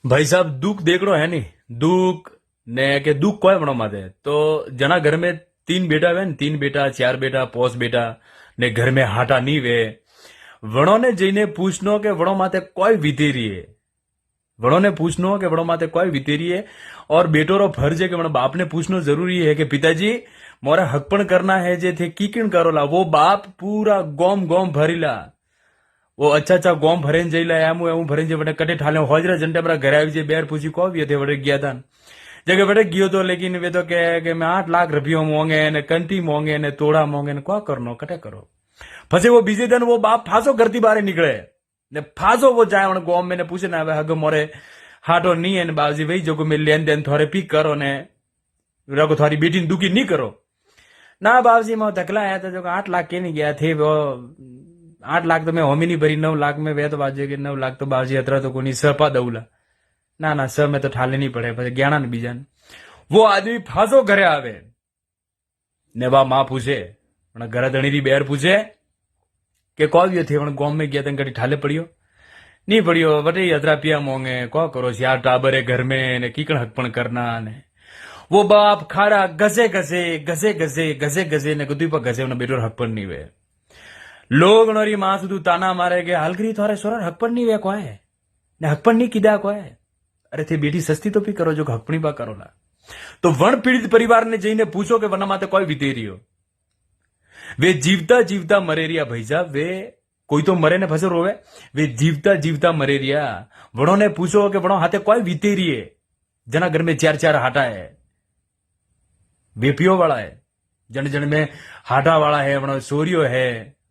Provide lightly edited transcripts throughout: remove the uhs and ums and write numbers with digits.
भाई साहब दुख देखड़ो है नहीं दुख ने के दुख कोई बनो माते तो जना घर में तीन बेटा वे तीन बेटा चार बेटा पोस बेटा ने घर में हाटा नहीं वे वणो ने जईने पूछनो के वणो माते कोई वितेरी है वणो ने पूछनो के वणो माते कोई वितेरी है और बेटो रो फर्ज है कि वणो बाप ने पूछनो जरूरी है कि पिताजी मोरा हकपण करना है जे थे कीकिण करोला वो बाप पूरा गोम गोम भरीला वो अच्छा गोम भरे जईला एम एवं भरे जे वटे कटे ठाले होजरा जंटे बरा घरे આવી જે બેર પૂછી કોવી थे वटे ગયા था जगह वटे गयो तो लेकिन वे तो के मैं 8 लाख रुपया मोंगे ने कंटी मोंगे ने तोड़ा मोंगे ने को करनो कटे करो फसे वो बीजे दिन वो बाप फांसो करती बारे निकले ने फांसो वो जाए उन गोम में ने पूछे ना हग मोरे हाटो नहीं है ने बाबूजी भाई जो को मैं लेन देन थोड़े पीक करो ने रगो थारी बेटी दुखी नहीं करो ना बाबूजी मैं धकला आया था जो 8 लाख के नहीं गया थे वो 8 लाख तो मैं होमी नहीं भरी 9 लाख में वे तो बाजू के 9 लाख तो बाबूजी अतरा तो कोनी सपा दऊला ना स में तो ठाले नहीं पड़े પછી ज्ञाना ने बीजा वो आदमी फांसो घरे आवे ने बा मां पूछे घरे धणी री बेर पूछे के कोवियो थे गोम में गया कड़ी ठाले पड़ियो नहीं पड़ियो वटे अतरा पिया मोंगे को करो यार टाबर है घर में ने कीकण हकपण करना ने वो बाप खाड़ा घसे घसे घसे घसे घसे घसे ने कुछ पर घसे बेटो हकपण नहीं वे लोग नोरी मां सुधु ताना मारे के हलकरी थोड़े सोरा हकपण नहीं वे को है ने हकपण नहीं किदा को है अरे थे बेटी सस्ती तो भी करो जो हकपणी बा करोला तो वण पीड़ित परिवार ने जईने पूछो के वना माते कोई वितेरियो वे जीवता जीवता मरेरिया भाई साहब वे कोई तो मरे ने फसे रोवे वे जीवता जीवता मरेरिया वणो ने पूछो के वणो हाथे कोई वितेरिये जना घर में 4-4 हाटा है वेपियो वाला है जन जन में हाटा वाला है वणो सोरियो है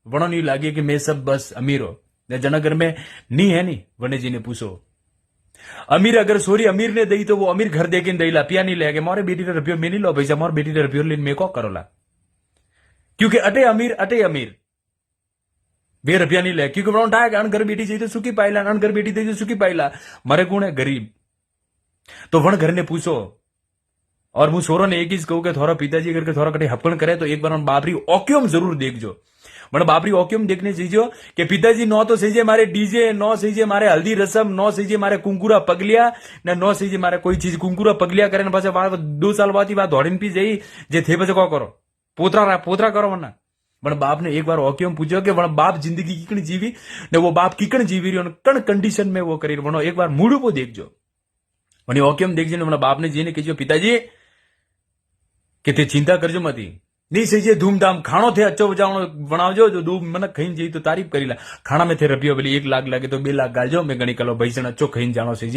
वणो नहीं लागे कि मैं सब बस अमीर हो ने जना घर में नहीं है नहीं वने जी ने पूछो अमीर अगर सोरी अमीर ने दी तो वो अमीर घर देके दईला पिया नहीं लेके मोरे बेटी ने रुपयो में नहीं लो भैया मोर बेटी ने रुपयो लेन में को करोला क्योंकि अटे अमीर वे रुपया नहीं ले क्योंकि वणो डाय अन घर बेटी चाहिए तो सुखी पाइला अन घर बेटी चाहिए तो सुखी पाइला मरे गुण है गरीब तो वण घर ने पूछो और मुझ सोरो ने एक ही कहूं कि थोड़ा पिताजी करके थोड़ा कटे हपकण करे तो एक बार बापरी ओक्यूम जरूर देखजो મને બાપરી ઓક્યુમ देखने सीजो कि पिताजी नो तो सीजे मारे डीजे नो सीजे मारे हल्दी रसम नो सीजे मारे कुंकुरा पगलिया ने नो सीजे मारे कोई चीज कुंकुरा पगलिया करे ने पाछे 2 साल बाद दौड़ीने पी जई जे थे पछे को करो पोतरा करो वरना पण बाप ने एक बार ओक्युम पूछो कि वण बाप जिंदगी कीकण जीवी ने वो बाप कीकण जीवी रह्यो कण कंडीशन में वो करी वणो एक बार मूडू को देखजो वणी ओक्युम देखजो ने वण बाप ने जीने कहियो पिताजी के ते चिंता करजो मती नहीं सही धूमधाम खाणो थे अच्छो बजावणो बनावजो जो दो मन खाई जी तो तारीफ करीला खाना में थे रुपयो बोली 1 लाख लागे तो 2 लाख गालजो मैं गणी कलो भैसण अच्छो खाई जानो सही